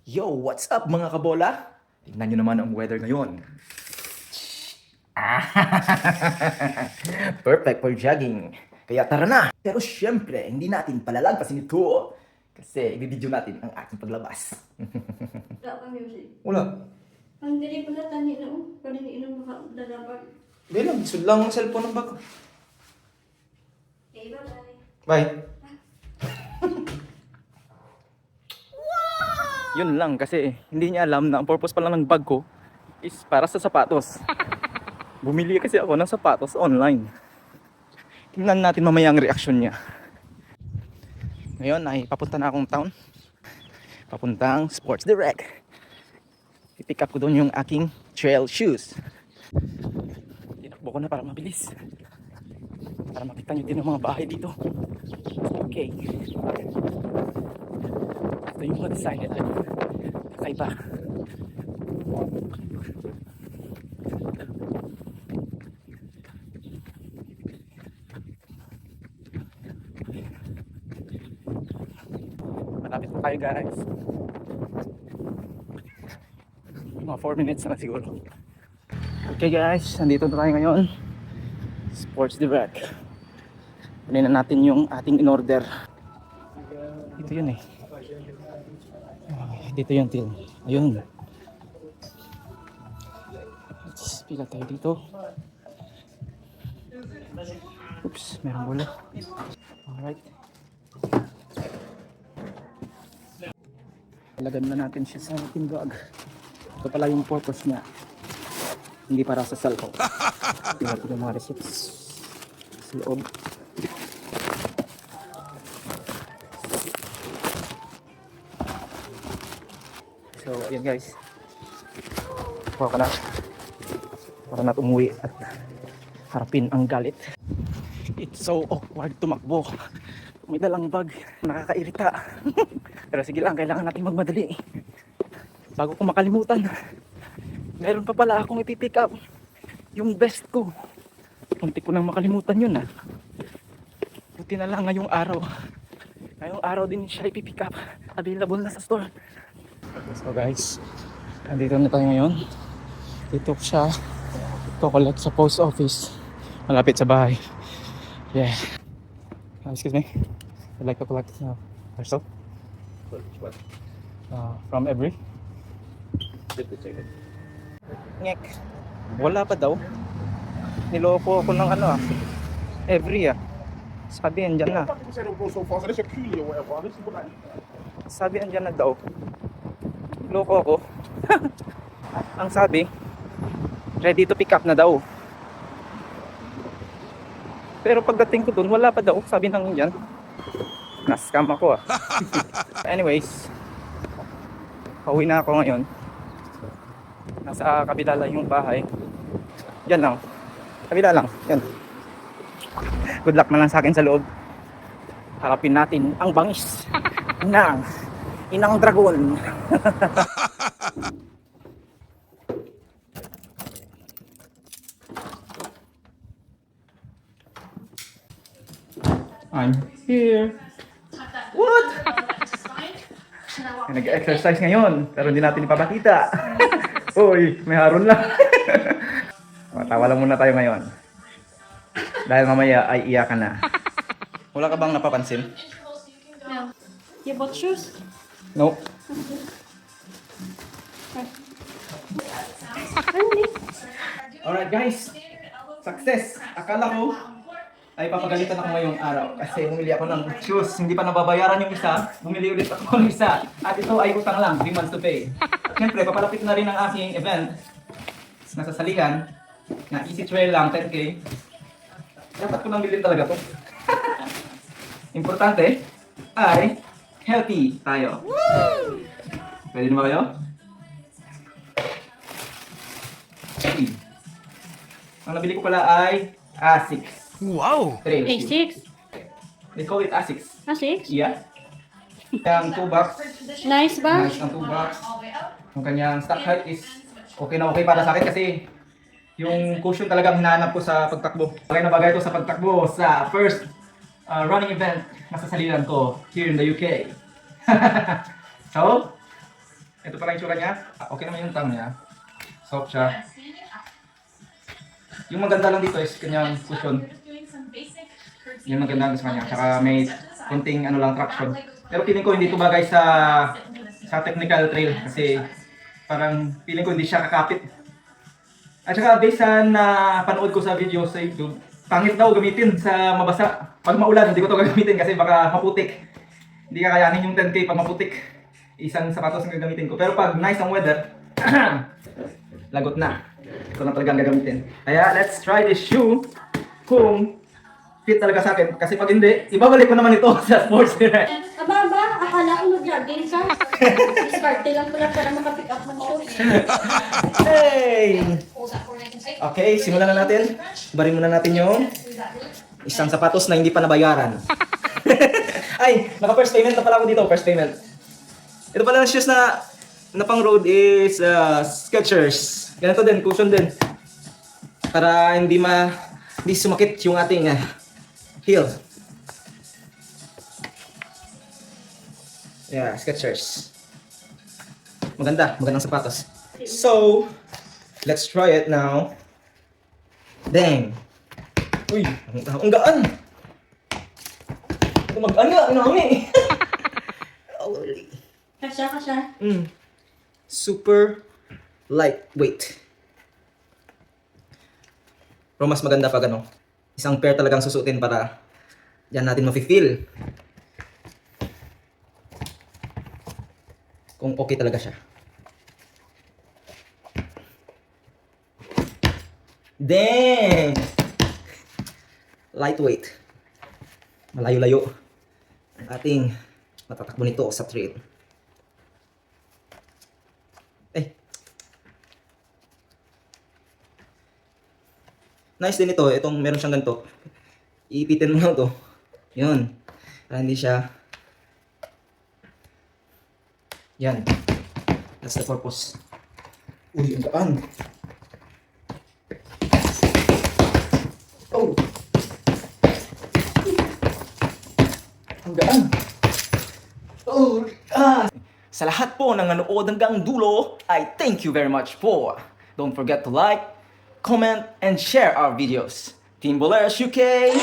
Yo, what's up mga kabola? Tingnan nyo naman ang weather ngayon. Perfect for jogging. Kaya tara na! Pero syempre, hindi natin palalagpasin ito. Kasi i-video natin ang ating paglabas. Wala pa music. Wala. Ang dili pa na tani na Pwede ni inom makadalabag. Hindi lang, isod lang ang cellphone ng bago. Okay, bye-bye. Bye. Yun lang kasi hindi niya alam na ang purpose pala ng bag ko is para sa sapatos. Bumili kasi ako ng sapatos online. Tingnan natin mamaya ang reaksyon niya. Ngayon ay papunta na akong town. Papuntang Sports Direct. I-pick up ko doon yung aking trail shoes. Tinakbo ko na para mabilis. Para makita nyo din ang mga bahay dito. Okay. Ito yung mga design nila. Kakaiba. Malapit po kayo guys. Mga 4 minutes na siguro. Okay guys, nandito na tayo ngayon. Sports Direct. Kunin na natin yung ating in-order. Dito yun eh. Dito yung till. Ayun. Let's pila tayo dito. Oops, meron bola. Alright. Ilagay na natin siya sa ating bag. Ito pala yung purpose niya. Hindi para sa cellphone. Tingnan natin yung mga receipts sa loob. So, ayan guys. Kuha ka na. Para na umuwi at harapin ang galit. It's so awkward tumakbo. May dalang bag. Nakakairita. Pero sige lang, kailangan natin magmadali. Bago ko makalimutan. Meron pa pala akong ipipick up. Yung best ko. Muntik ko nang makalimutan yun ah. Buti na lang ngayong araw. Ngayong araw din siya ipipick up. Available na sa store. So guys, nandito na tayo ngayon. Dito siya collect sa post office. Malapit sa bahay. Yeah. Excuse me. I'd like to collect parcel. From every. Ngek. Wala pa daw. Niloko ako ng ano ah. Every ah. Sabi andyan na. Sabi andyan na daw. Loko ako. Ang sabi, ready to pick up na daw. Pero pagdating ko dun, wala pa daw. Sabi nang yan. Na-scam ako ah. Anyways, pauwi na ako ngayon. Nasa kabila lang yung bahay. Yan lang. Kabila lang. Yan. Good luck na lang sa akin sa loob. Harapin natin ang bangis ng Inang Dragon. I'm here. What? Nag-exercise ngayon, pero hindi natin ipapakita. Uy, may haron lang. Tawa lang muna tayo ngayon. Dahil mamaya ay iyakan na. Wala ka bang napapansin? No. You bought shoes? No. Alright guys, success! Akala ko ay papagalitan ako ngayong araw kasi bumili ako ng shoes, hindi pa nababayaran yung isa, bumili ulit ako ng isa at ito ay utang lang, 3 months to pay. Siyempre, papalapit na rin ang aking event nasa salihan na easy trail lang, 10k. Dapat ko nang bilhin talaga to. Importante ay healthy tayo. Pwede naman kayo? Ang nabili ko pala ay Asics. Wow! Trail shoe. A6? They call it Asics. A6? Yeah. Ang 2 box. Nice ba? Nice ang 2 box. Yung kanyang stock height is okay na okay para sa akin kasi yung cushion talagang hinahanap ko sa pagtakbo. Bagay na bagay ito sa pagtakbo sa first running event na sa saliran ko here in the UK. So, Ito pala yung tsura niya. Okay naman yung tang niya. Soft siya. Yung maganda lang dito is kanyang cushion. Yung maganda lang sa kanya. Tsaka may konting ano lang traction. Pero feeling ko hindi ito bagay sa technical trail kasi parang feeling ko hindi siya kakapit. At saka based sa panood ko sa video sa YouTube, pangit daw gamitin sa mabasa. Pag maulan, hindi ko to gagamitin kasi baka maputik. Hindi kakayanin yung 10K pag maputik. Isang sapatos ang gagamitin ko. Pero pag nice ang weather, lagot na. Ito na talaga ang gagamitin. Kaya let's try this shoe kung fit talaga sa akin. Kasi pag hindi, ibabalik ko naman ito sa sports direct. Aba, akala ko mag-jogging ka. Diskarte lang pala para makapick up ng shoes. Hey! Okay, simulan na natin. Barin muna natin yung isang sapatos na hindi pa nabayaran. Ay, naka-first payment na pala ako dito. First payment. Ito pala ng shoes na pang road is Skechers. Ganito din, cushion din. Para hindi sumakit yung ating heel. Yeah, Skechers. Magandang sapatos. So, let's try it now. Dang. Uy, ang gaan. Ito mag-gaan nga, inami. Holy. Kasya. Super lightweight. Pero mas maganda pag isang pair talagang susutin para yan natin mafe-feel kung okay talaga siya. Dang! Lightweight. Malayo-layo ang ating matatakbo nito sa trail. Nice din ito. Itong meron siyang ganito. Iipitin mo lang to. Yun. Para hindi siya... Yan. That's the purpose. Uy, ang gaan. Oh! Ang gaan. Oh! Sa lahat po ng nanood hanggang dulo, I thank you very much po. Don't forget to like, comment, and share our videos. Team Boleros UK!